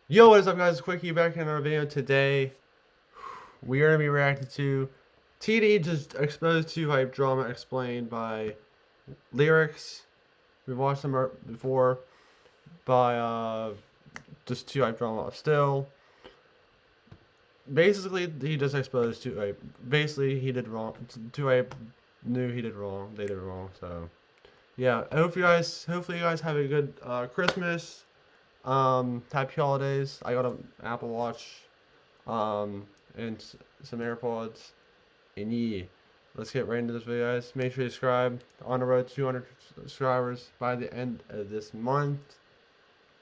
Yo, what is up, guys? Quickie back in our video today. We are gonna be reacting to TD just exposed to hype drama explained by lyrics. We've watched them before by just two hype drama still. Basically, he just exposed to hype. Basically, he did wrong. Two hype knew he did wrong. They did wrong. So yeah, I hope you guys. Hopefully, you guys have a good Christmas. Happy holidays. I got an Apple Watch. And some AirPods. And yeah, let's get right into this video, guys. Make sure you subscribe. On the road to 200 subscribers by the end of this month,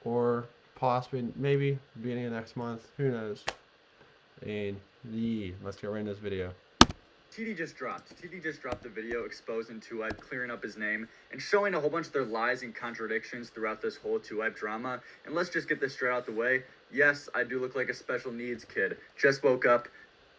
or possibly maybe beginning of next month. Who knows? And yeah, let's get right into this video. TD just dropped the video exposing 2Hype, clearing up his name, and showing a whole bunch of their lies and contradictions throughout this whole 2Hype drama. And let's just get this straight out the way. Yes, I do look like a special needs kid. Just woke up.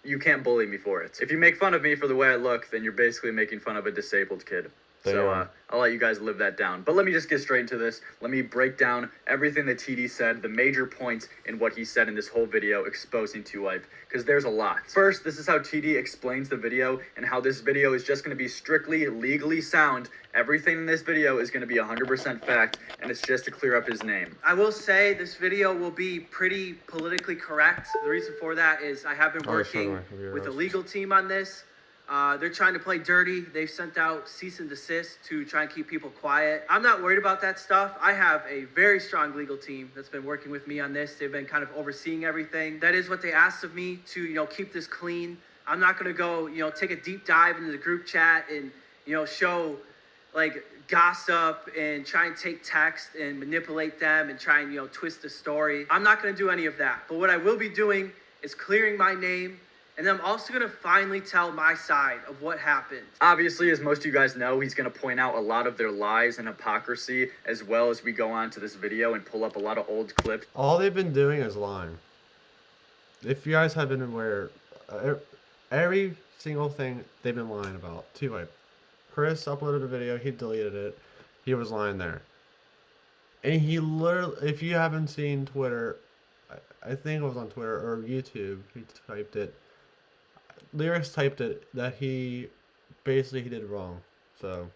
You can't bully me for it. If you make fun of me for the way I look, then you're basically making fun of a disabled kid. So I'll let you guys live that down. But let me just get straight into this. Let me break down everything that TD said, the major points in what he said in this whole video exposing 2Hype, because there's a lot. First, this is how TD explains the video and how this video is just going to be strictly legally sound. Everything in this video is going to be 100% fact, and it's just to clear up his name. I will say this video will be pretty politically correct. The reason for that is I have been working with a legal team on this. They're trying to play dirty. They've sent out cease and desist to try and keep people quiet. I'm not worried about that stuff. I have a very strong legal team that's been working with me on this. They've been kind of overseeing everything. That is what they asked of me to, keep this clean. I'm not going to go, take a deep dive into the group chat and, show like gossip and try and take text and manipulate them and try and, twist the story. I'm not going to do any of that. But what I will be doing is clearing my name. And then I'm also going to finally tell my side of what happened. Obviously, as most of you guys know, he's going to point out a lot of their lies and hypocrisy as well as we go on to this video and pull up a lot of old clips. All they've been doing is lying. If you guys have been aware, every single thing they've been lying about. 2Hype. Chris uploaded a video, he deleted it. He was lying there. And he literally, if you haven't seen Twitter, I think it was on Twitter or YouTube, he typed it. Lyrics typed it that he did wrong. So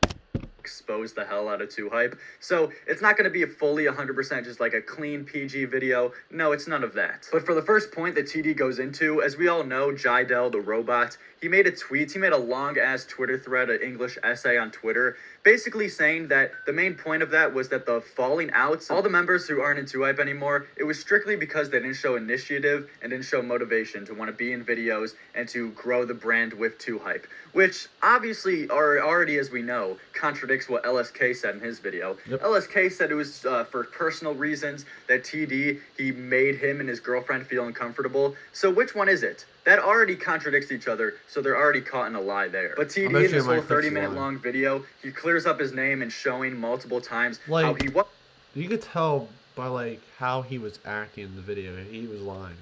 expose the hell out of 2Hype. So it's not going to be a fully 100% just like a clean PG video. No, it's none of that. But for the first point that TD goes into, as we all know, Jidel the robot, he made a tweet, he made a long-ass Twitter thread, an English essay on Twitter, basically saying that the main point of that was that the falling outs, all the members who aren't in 2Hype anymore, it was strictly because they didn't show initiative and didn't show motivation to want to be in videos and to grow the brand with 2Hype, which obviously are already, as we know, contradicts what LSK said in his video. Yep. LSK said it was for personal reasons that TD, he made him and his girlfriend feel uncomfortable. So which one is it? That already contradicts each other, so they're already caught in a lie there. But TD, in this whole 30-minute long video, he clears up his name and showing multiple times how he was. You could tell by how he was acting in the video. He was lying.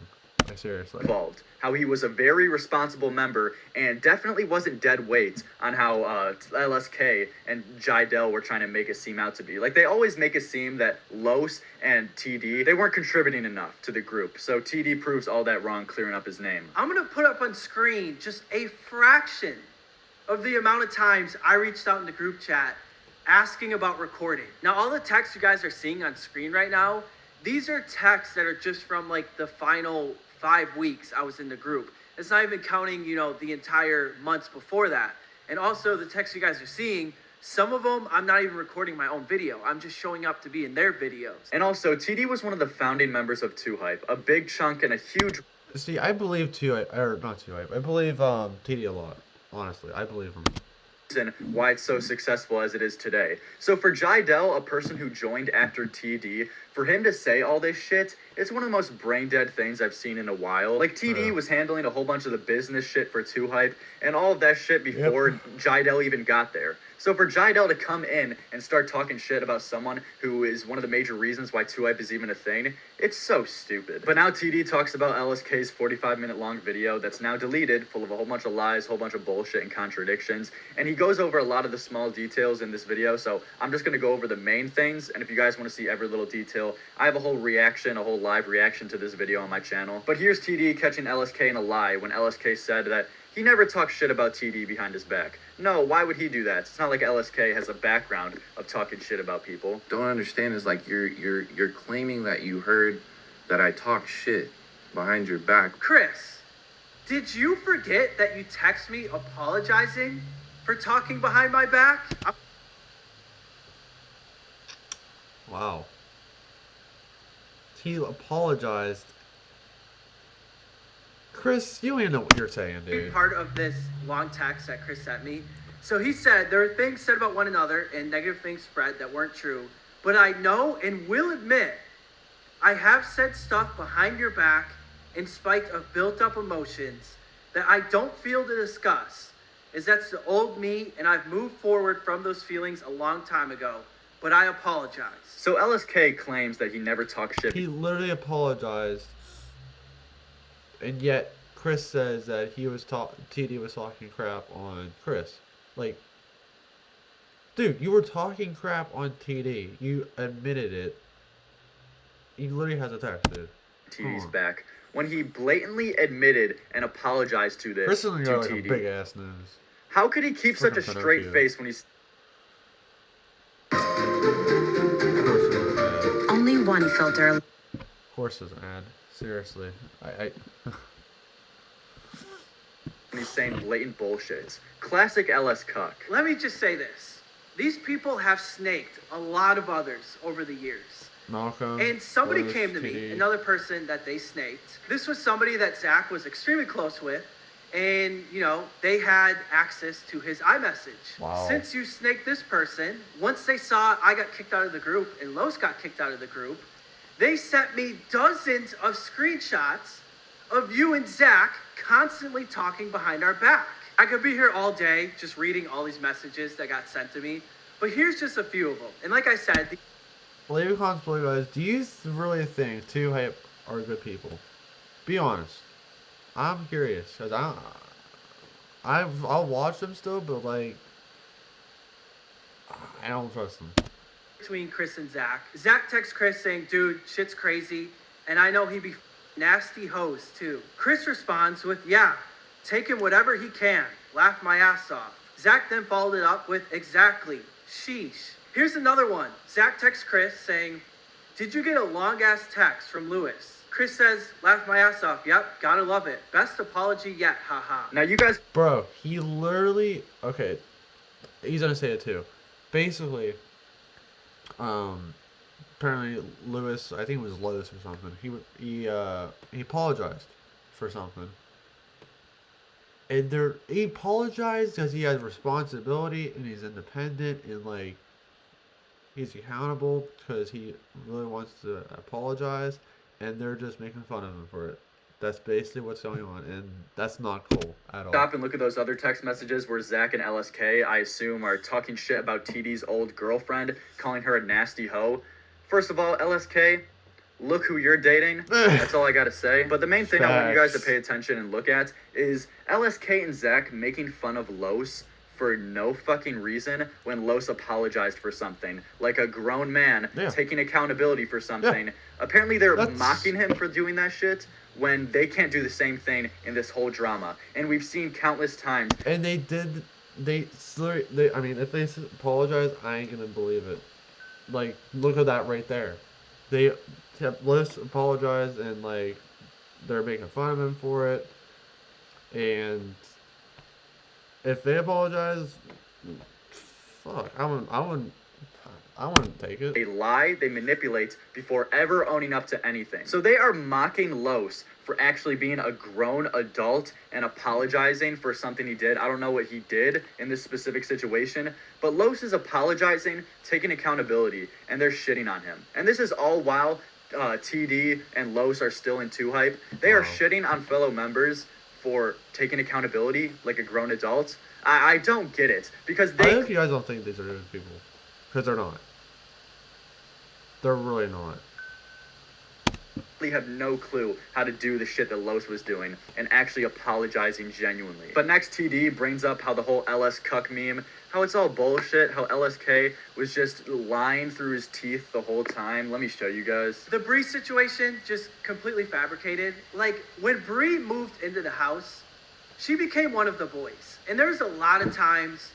Like, seriously. Involved. How he was a very responsible member and definitely wasn't dead weight on how LSK and Jidel were trying to make it seem out to be. Like, they always make it seem that Los and TD, they weren't contributing enough to the group. So TD proves all that wrong, clearing up his name. I'm going to put up on screen just a fraction of the amount of times I reached out in the group chat asking about recording. Now, all the texts you guys are seeing on screen right now, these are texts that are just from the final 5 weeks I was in the group. It's not even counting, the entire months before that. And also the texts you guys are seeing, some of them I'm not even recording my own video. I'm just showing up to be in their videos. And also, TD was one of the founding members of 2Hype, a big chunk and a huge... See, I believe 2Hype, or not 2Hype, I believe TD a lot. Honestly, I believe him. And why it's so successful as it is today. So for Jidel, a person who joined after TD, for him to say all this shit, it's one of the most brain-dead things I've seen in a while. Like, TD was handling a whole bunch of the business shit for 2Hype and all of that shit before Jidel even got there. So for Jidel to come in and start talking shit about someone who is one of the major reasons why 2Hype is even a thing, It's so stupid. But now TD talks about LSK's 45-minute long video that's now deleted, full of a whole bunch of lies, whole bunch of bullshit and contradictions. And he goes over a lot of the small details in this video, so I'm just gonna go over the main things. And if you guys wanna see every little detail, I have a whole reaction, a whole live reaction to this video on my channel. But here's TD catching LSK in a lie when LSK said that he never talks shit about TD behind his back. No, why would he do that? It's not like LSK has a background of talking shit about people. Don't understand is like you're claiming that you heard that I talk shit behind your back. Chris, did you forget that you text me apologizing for talking behind my back? Wow. He apologized. Chris, you don't even know what you're saying, dude. Part of this long text that Chris sent me. So he said there are things said about one another and negative things spread that weren't true. But I know and will admit I have said stuff behind your back in spite of built up emotions that I don't feel to discuss. Is that's the old me and I've moved forward from those feelings a long time ago. But I apologize. So LSK claims that he never talks shit. He literally apologized. And yet, Chris says that TD was talking crap on Chris. Like, dude, you were talking crap on TD. You admitted it. He literally has a text, dude. TD's back when he blatantly admitted and apologized to this. Chris is to got like TD. a big ass nose. How could he keep such a Fucking straight Pinocchio. face when he's... Of course it's an ad. Only one filter. Of course it's an ad. Seriously. when he's saying blatant bullshit. Classic LS cuck. Let me just say this. These people have snaked a lot of others over the years. Malcolm. And somebody Lewis, came to me, TD. another person that they snaked. This was somebody that Zach was extremely close with. And, you know, they had access to his iMessage. Wow. Since you snaked this person, once they saw I got kicked out of the group and Los got kicked out of the group, they sent me dozens of screenshots of you and Zach constantly talking behind our back. I could be here all day just reading all these messages that got sent to me, but here's just a few of them. And like I said, Leave a comment below, guys. Do you really think Two Hype are good people? Be honest. I'm curious because I'll watch them still, but like I don't trust them. between Chris and Zach. Zach texts Chris saying, dude, shit's crazy. And I know he be nasty hoes too. Chris responds with, yeah, taking whatever he can. Laugh my ass off. Zach then followed it up with, exactly. Sheesh. Here's another one. Zach texts Chris saying, did you get a long ass text from Lewis? Chris says, laugh my ass off. Yep, gotta love it. Best apology yet, haha. Now you guys Bro, he literally okay. He's gonna say it too. Basically, apparently Lewis, I think it was Lewis or something. He apologized for something. And he apologized because he has responsibility and he's independent and like he's accountable because he really wants to apologize, and they're just making fun of him for it. That's basically what's going on, and that's not cool at all. stop and look at those other text messages where Zach and LSK, I assume, are talking shit about TD's old girlfriend, calling her a nasty hoe. First of all, LSK, look who you're dating. That's all I gotta say. But the main thing I want you guys to pay attention and look at is LSK and Zach making fun of Los for no fucking reason when Los apologized for something. Like a grown man taking accountability for something. Apparently they're mocking him for doing that shit when they can't do the same thing in this whole drama. And we've seen countless times. And I mean, if they apologize, I ain't gonna believe it. Like, look at that right there. They have Liz apologize, and like they're making fun of him for it. And if they apologize, fuck, I wouldn't take it. They lie, they manipulate before ever owning up to anything. So they are mocking Los for actually being a grown adult and apologizing for something he did. I don't know what he did in this specific situation, but Los is apologizing, taking accountability, and they're shitting on him. And this is all while TD and Los are still in 2Hype. They are shitting on fellow members for taking accountability like a grown adult. I don't get it, because I hope you guys don't think these are good people, because they're not. They're really not. have no clue how to do the shit that Los was doing and actually apologizing genuinely. But next, TD brings up how the whole LS Cuck meme, how it's all bullshit, how LSK was just lying through his teeth the whole time. Let me show you guys. The Bree situation, just completely fabricated. Like, when Bree moved into the house, she became one of the boys. And there's a lot of times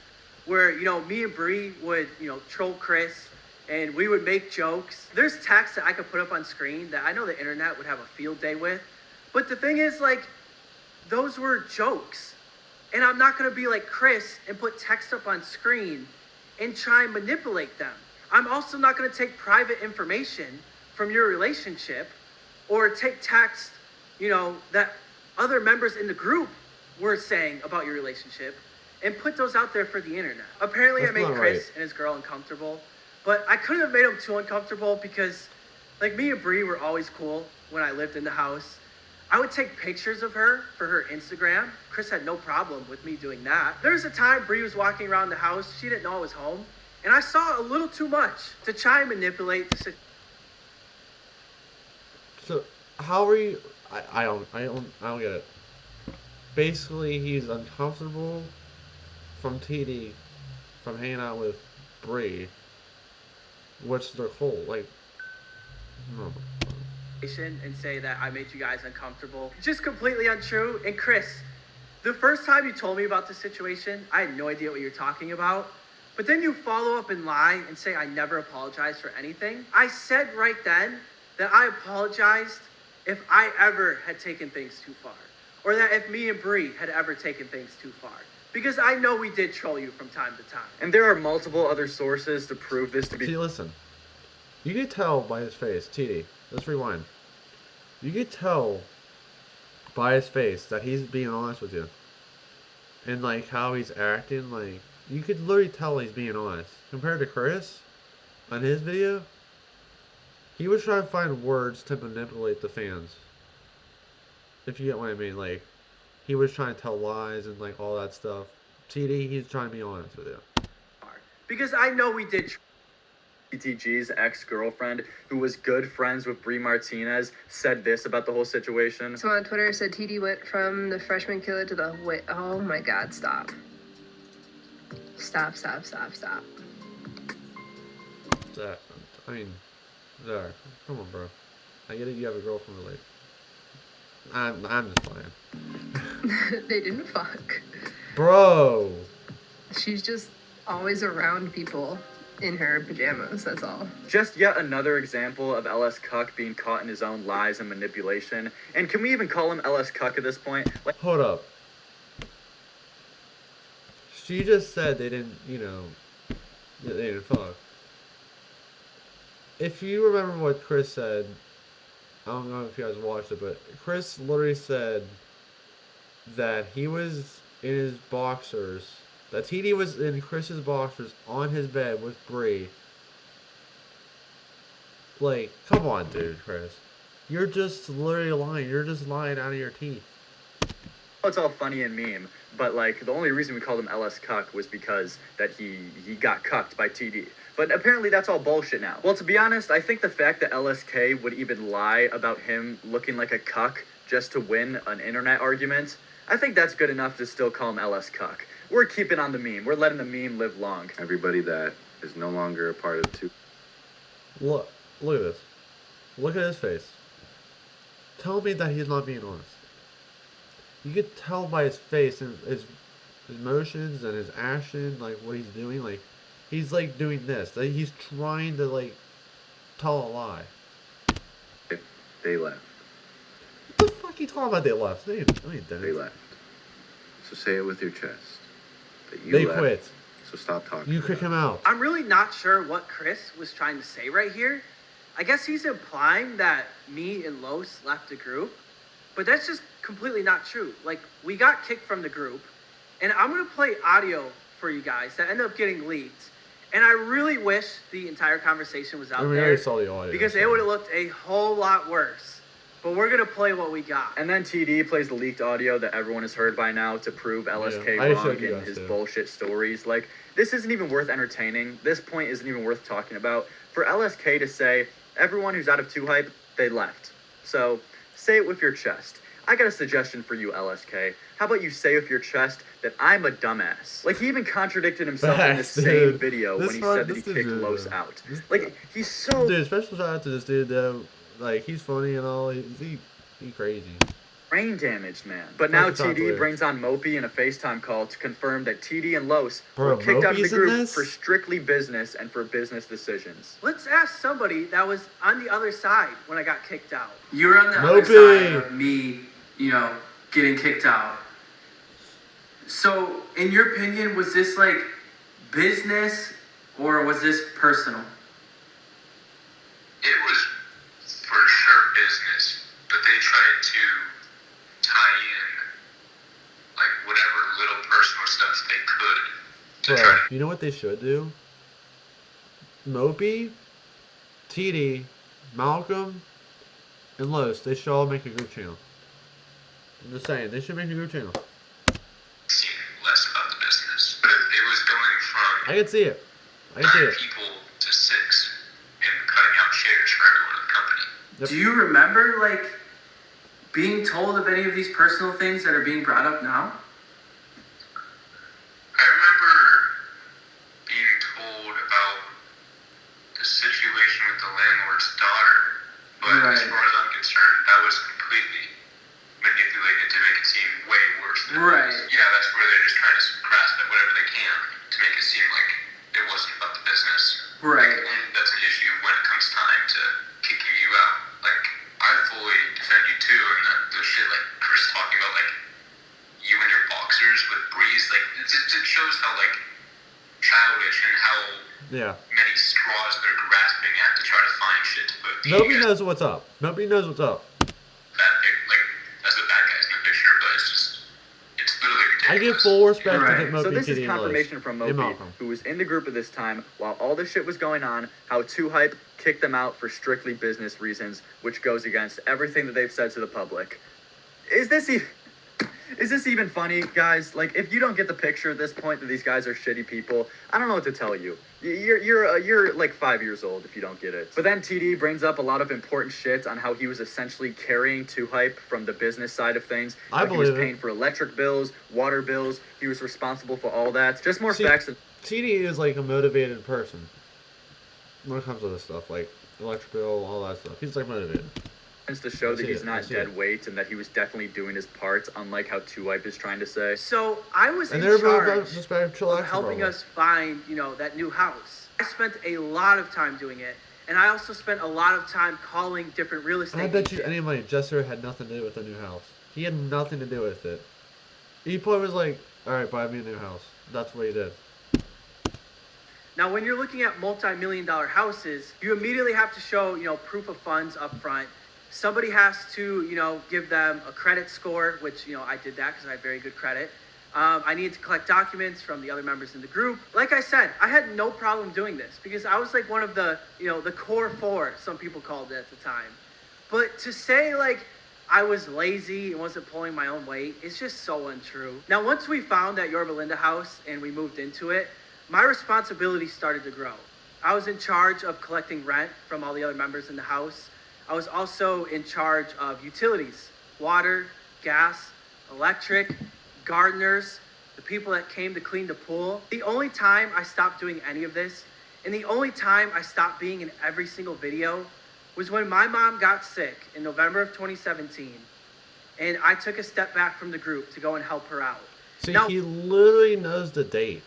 where, you know, me and Bree would, you know, troll Chris, and we would make jokes. There's text that I could put up on screen that I know the internet would have a field day with. But the thing is, like, those were jokes. And I'm not gonna be like Chris and put text up on screen and try and manipulate them. I'm also not gonna take private information from your relationship or take text, you know, that other members in the group were saying about your relationship and put those out there for the internet. Apparently That's I made not Chris right. and his girl uncomfortable, but I couldn't have made him too uncomfortable because, like, me and Bree were always cool when I lived in the house. I would take pictures of her for her Instagram. Chris had no problem with me doing that. There was a time Bree was walking around the house. She didn't know I was home. And I saw a little too much to try and manipulate the situation. So how are you? I don't get it. Basically, he's uncomfortable from TD, from hanging out with Bree. What's their whole like? No. And say that I made you guys uncomfortable. Just completely untrue. And Chris, the first time you told me about the situation, I had no idea what you're talking about. But then you follow up and lie and say I never apologized for anything. I said right then that I apologized if I ever had taken things too far. Or that if me and Bree had ever taken things too far. Because I know we did troll you from time to time. And there are multiple other sources to prove this to be. See, listen. You could tell by his face, TD. Let's rewind. You could tell by his face that he's being honest with you. And like how he's acting, like you could literally tell he's being honest. Compared to Chris on his video, he was trying to find words to manipulate the fans. If you get what I mean, like he was trying to tell lies and like all that stuff. TD, he's trying to be honest with you. Because I know we did TTG's ex-girlfriend, who was good friends with Brie Martinez, said this about the whole situation. So on Twitter, it said TD went from the freshman killer to the wait. Oh my God! Stop! Stop! Stop! Stop! Stop! Zach, I mean, Zach, come on, bro. I get it. You have a girlfriend, really. I'm just playing. They didn't fuck. Bro. She's just always around people in her pajamas. That's all. Just yet another example of LS Cuck being caught in his own lies and manipulation. And can we even call him LS Cuck at this point? Like, Hold up. She just said they didn't, they didn't fuck. If you remember what Chris said, I don't know if you guys watched it, but Chris literally said that he was in his boxers, that TD was in Chris's boxers on his bed with Bree. Like, come on, dude, Chris. You're just literally lying. You're just lying out of your teeth. it's all funny and meme, but like the only reason we called him LS Cuck was because that he got cucked by TD. But apparently that's all bullshit now. Well, to be honest, I think the fact that LSK would even lie about him looking like a cuck just to win an internet argument, I think that's good enough to still call him LS Cuck. We're keeping on the meme. We're letting the meme live long. Everybody that is no longer a part of Look at this. Look at his face. Tell me that he's not being honest. You could tell by his face and his motions and his action, like what he's doing, like he's like doing this. Like, he's trying to like tell a lie. They left. What the fuck are you talking about? They left. They didn't. They left. So say it with your chest. That you They left. quit. So stop talking. You kick him out. I'm really not sure what Chris was trying to say right here. I guess he's implying that me and Los left the group, but that's just completely not true. Like, we got kicked from the group, and I'm going to play audio for you guys that ended up getting leaked. And I really wish the entire conversation was out I mean, I there, already saw the audio. because it would have looked a whole lot worse. But we're going to play what we got. And then TD plays the leaked audio that everyone has heard by now to prove LSK I wrong showed you in guys his too. bullshit stories. Like, this isn't even worth entertaining. This point isn't even worth talking about. For LSK to say, everyone who's out of 2 hype, they left. So say it with your chest. I got a suggestion for you, LSK. How about you say with your chest that I'm a dumbass? Like, he even contradicted himself in the Facts, same dude. video This when he one- said that he this kicked dude, Los dude. out. This- Like, he's so Dude, special shout out to this dude though. Like, he's funny and all. He crazy. brain damaged, man. But now Perfect TD operator. brings on Mopey in a FaceTime call to confirm that TD and Los Bro, were kicked out of the Mopey's in group this? for strictly business and for business decisions. Let's ask somebody that was on the other side when I got kicked out. You were on the Mopey. other side of me, getting kicked out. So, in your opinion, was this like business or was this personal? It was for sure business, but they tried to tie in like whatever little personal stuff they could to Bro, try to you know what they should do? Mopey, TD, Malcolm, and Los, they should all make a group channel. I'm just saying, they should make a group channel. seem less about the business. But it was going from I can see it. I can see 9 it. people to 6 and cutting out shares for everyone in the company. Yep. Do you remember like being told of any of these personal things that are being brought up now? I remember being told about the situation with the landlord's daughter, but as Right. far as I'm concerned, that was completely manipulated to make it seem way worse than it Right. was. Yeah, that's where they're just trying to grasp at whatever they can to make it seem like it wasn't about the business. Right. And that's an issue when it comes time to kicking you out. Like, I fully defend you too, and the shit like Chris talking about, like, you and your boxers with Breeze, like, it shows how, like, childish and how Yeah. many straws they're grasping at to try to find shit to put Nobody TD knows what's up. Nobody knows what's up. like, as the bad guys in the picture, but it's literally ridiculous. I give full respect to Right. Mopey, So this TD, is and Los. confirmation from And Mopey, Malcolm. who was in the group at this time while all this shit was going on, how 2Hype kicked them out for strictly business reasons, which goes against everything that they've said to the public. Is this even funny, guys? Like, if you don't get the picture at this point that these guys are shitty people, I don't know what to tell you. You're like 5 years old if you don't get it. But then TD brings up a lot of important shit on how he was essentially carrying 2Hype from the business side of things. I Like, he was believe it. paying for electric bills, water bills. He was responsible for all that. Just more See, facts. And TD is like a motivated person when it comes to this stuff, like electric bill, all that stuff. He's like motivated. to show I that see he's it, I not see dead it. weight and that he was definitely doing his parts, unlike how 2Hype is trying to say. So I was And in they're charge just better of chillaxing. helping probably. us find, that new house. I spent a lot of time doing it, and I also spent a lot of time calling different real estate And I bet you agents. any money Jester had nothing to do with the new house. He had nothing to do with it. He probably was like, alright, buy me a new house. That's what he did. Now, when you're looking at multi-million-dollar houses, you immediately have to show, proof of funds up front. Somebody has to, give them a credit score, which, I did that because I had very good credit. I needed to collect documents from the other members in the group. Like I said, I had no problem doing this because I was like one of the, the core four, some people called it at the time. But to say like I was lazy and wasn't pulling my own weight, it's just so untrue. Now, once we found that Yorba Linda house and we moved into it, my responsibility started to grow. I was in charge of collecting rent from all the other members in the house. I was also in charge of utilities, water, gas, electric, gardeners, the people that came to clean the pool. The only time I stopped doing any of this, and the only time I stopped being in every single video, was when my mom got sick in November of 2017, and I took a step back from the group to go and help her out. See, Now- he literally knows the date.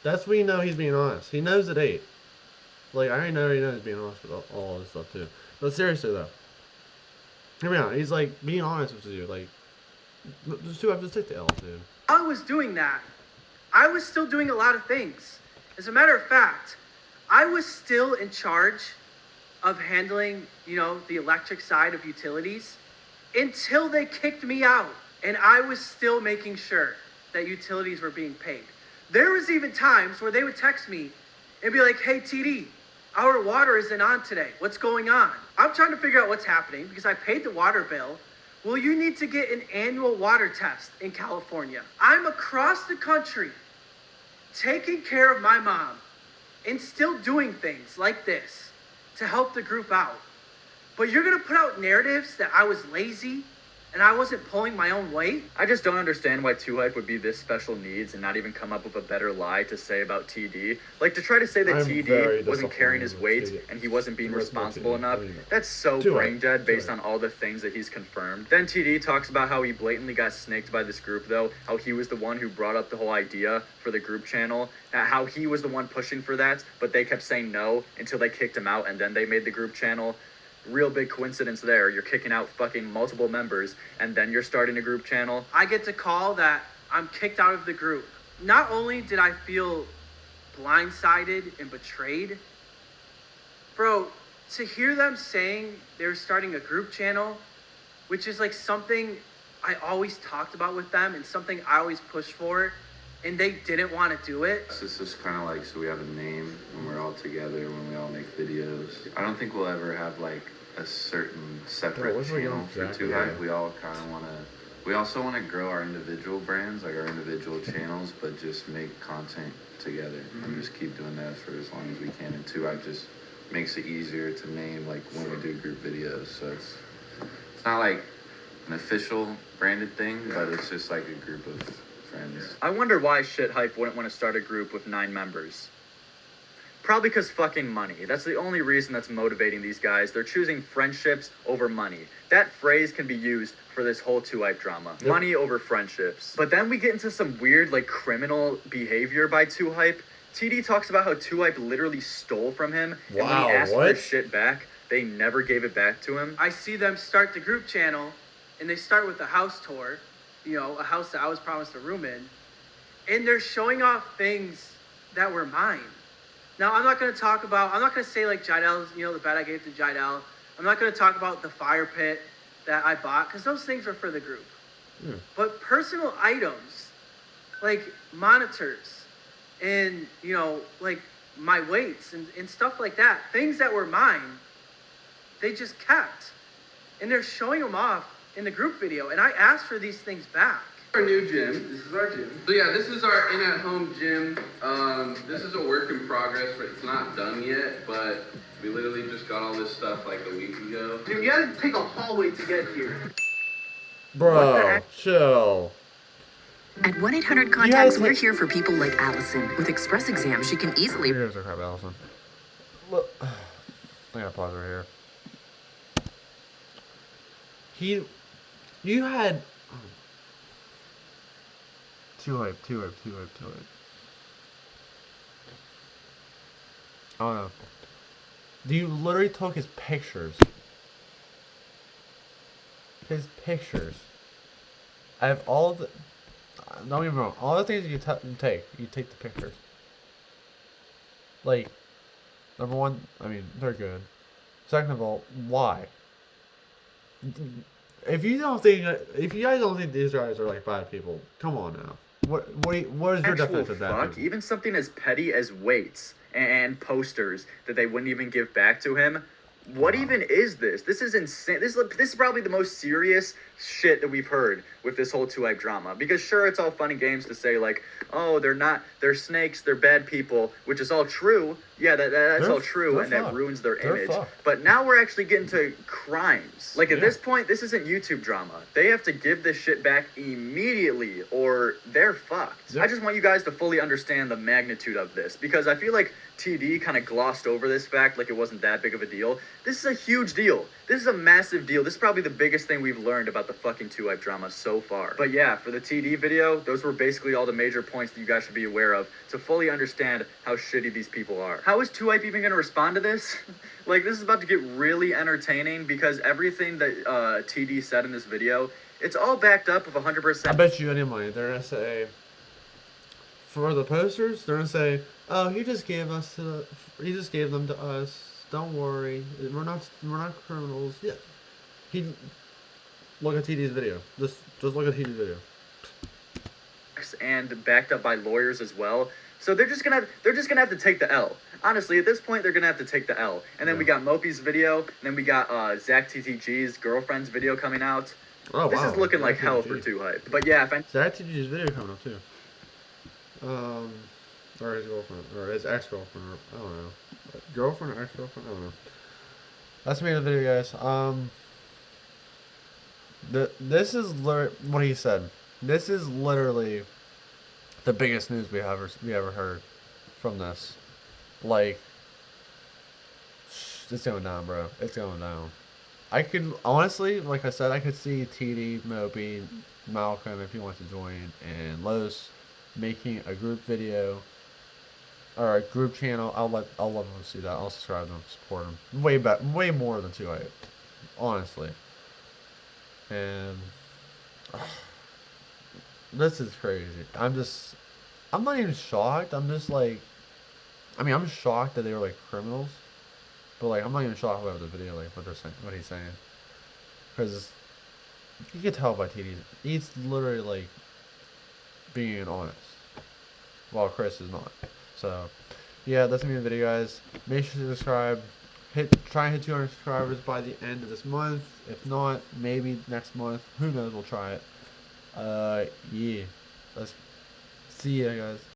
That's when you know he's being honest. He knows the date. Like, I already know he knows he's being honest with all this stuff, too. But seriously, though. Hear me out. He's, like, being honest with you. Like, there's two have to take the L, dude. While I was doing that, I was still doing a lot of things. As a matter of fact, I was still in charge of handling, the electric side of utilities until they kicked me out. And I was still making sure that utilities were being paid. There was even times where they would text me and be like, hey, TD, our water isn't on today. What's going on? I'm trying to figure out what's happening because I paid the water bill. Well, you need to get an annual water test in California. I'm across the country taking care of my mom and still doing things like this to help the group out. But you're gonna put out narratives that I was lazy and I wasn't pulling my own weight? I just don't understand why 2Hype would be this special needs and not even come up with a better lie to say about TD. Like, to try to say that I'm very TD wasn't carrying his disappointed weight with TD. and he wasn't being Where's my responsible TD? enough, What do you know? that's so 2Hype. brain dead based 2Hype. on all the things that he's confirmed. Then TD talks about how he blatantly got snaked by this group, though, how he was the one who brought up the whole idea for the group channel, how he was the one pushing for that, but they kept saying no until they kicked him out and then they made the group channel. Real big coincidence there. You're kicking out fucking multiple members and then you're starting a group channel. I get to call that I'm kicked out of the group. Not only did I feel blindsided and betrayed, bro, to hear them saying they're starting a group channel, which is like something I always talked about with them and something I always pushed for, and they didn't want to do it. It's just kind of like, so we have a name when we're all together, when we all make videos. I don't think we'll ever have like a certain separate what's going channel on, for Jack? 2Hype. Yeah. We all kind of want to, we also want to grow our individual brands, like our individual channels, but just make content together and just keep doing that for as long as we can. And 2Hype just makes it easier to name like when we do group videos. So it's not like an official branded thing, but it's just like a group of friends. I wonder why Shit Hype wouldn't want to start a group with 9 members. Probably because fucking money. That's the only reason that's motivating these guys. They're choosing friendships over money. That phrase can be used for this whole 2Hype drama. Yep. Money over friendships. But then we get into some weird, like, criminal behavior by 2Hype. TD talks about how 2Hype literally stole from him. And when Wow, he asked for what? his shit back, they never gave it back to him. I see them start the group channel, and they start with a house tour, you know, a house that I was promised a room in, and they're showing off things that were mine. Now, I'm not going to say like Jidell's, you know, the bed I gave to Jidell. I'm not going to talk about the fire pit that I bought, because those things were for the group. Yeah. But personal items, like monitors, and, you know, like my weights and stuff like that, things that were mine, they just kept. And they're showing them off in the group video, and I asked for these things back. Our new gym. This is our gym. So yeah, this is our in-at-home gym. This is a work in progress, but it's not done yet. But we literally just got all this stuff like a week ago. Dude, you had to take a hallway to get here. Bro, chill. At 1-800-CONTACTS, Yes, we're like- here for people like Allison. With Express Exam, she can easily... Here's a crap, Allison. Look, I gotta pause right here. You had 2Hype. I don't know. You literally took his pictures. His pictures. I have all the. Don't get me wrong. All the things you take the pictures. Like, number one, I mean, they're good. Second of all, why? If you guys don't think these guys are like bad people, come on now. What is your Actual definition of bad fuck, people? even something as petty as weights and posters that they wouldn't even give back to him. What even is this? This is insane. This is probably the most serious shit that we've heard with this whole 2Hype drama. Because sure, it's all fun and games to say like, oh, they're snakes, they're bad people, which is all true. Yeah, that's all true, and that fucked. ruins their They're image. fucked. But now we're actually getting to crimes. Like at Yeah. this point, this isn't YouTube drama. They have to give this shit back immediately, or they're fucked. Yep. I just want you guys to fully understand the magnitude of this, because I feel like TD kind of glossed over this fact like it wasn't that big of a deal. This is a huge deal. This is a massive deal. This is probably the biggest thing we've learned about the fucking 2Hype drama so far. But yeah, for the TD video, those were basically all the major points that you guys should be aware of to fully understand how shitty these people are. How is 2Hype even gonna respond to this? Like, this is about to get really entertaining, because everything that TD said in this video, it's all backed up with 100%. I bet you any money they're gonna say for the posters. They're gonna say, "Oh, he just gave them to us. Don't worry, we're not criminals." Yeah, look at TD's video. Just look at TD's video. And backed up by lawyers as well. So they're just gonna have to take the L. Honestly, at this point, they're gonna have to take the L. And then we got Mopey's video, and then we got Zach TTG's girlfriend's video coming out. Oh, This wow. is looking like Zach hell TTG. for 2Hype. But yeah, if Zach TTG's video coming up too. Or his girlfriend, or his ex-girlfriend, or I don't know. Girlfriend or ex-girlfriend, I don't know. That's me in the video, guys. This is what he said. This is literally the biggest news we ever heard from this. Like, it's going down, bro. It's going down. I could honestly, like I said, I could see TD, Moby, Malcolm if he wants to join, and Los making a group video or a group channel. I'll love them to see that. I'll subscribe to them, support them. Way more than 2 honestly. And this is crazy. I'm not even shocked. I'm just like, I mean, I'm shocked that they were like criminals, but like, I'm not even shocked about the video, like what they're saying, what he's saying, because you can tell by TD, he's literally like being honest, while Chris is not. So, yeah, that's me in the video, guys. Make sure to subscribe. Try and hit 200 subscribers by the end of this month. If not, maybe next month. Who knows? We'll try it. Yeah. Let's see ya, guys.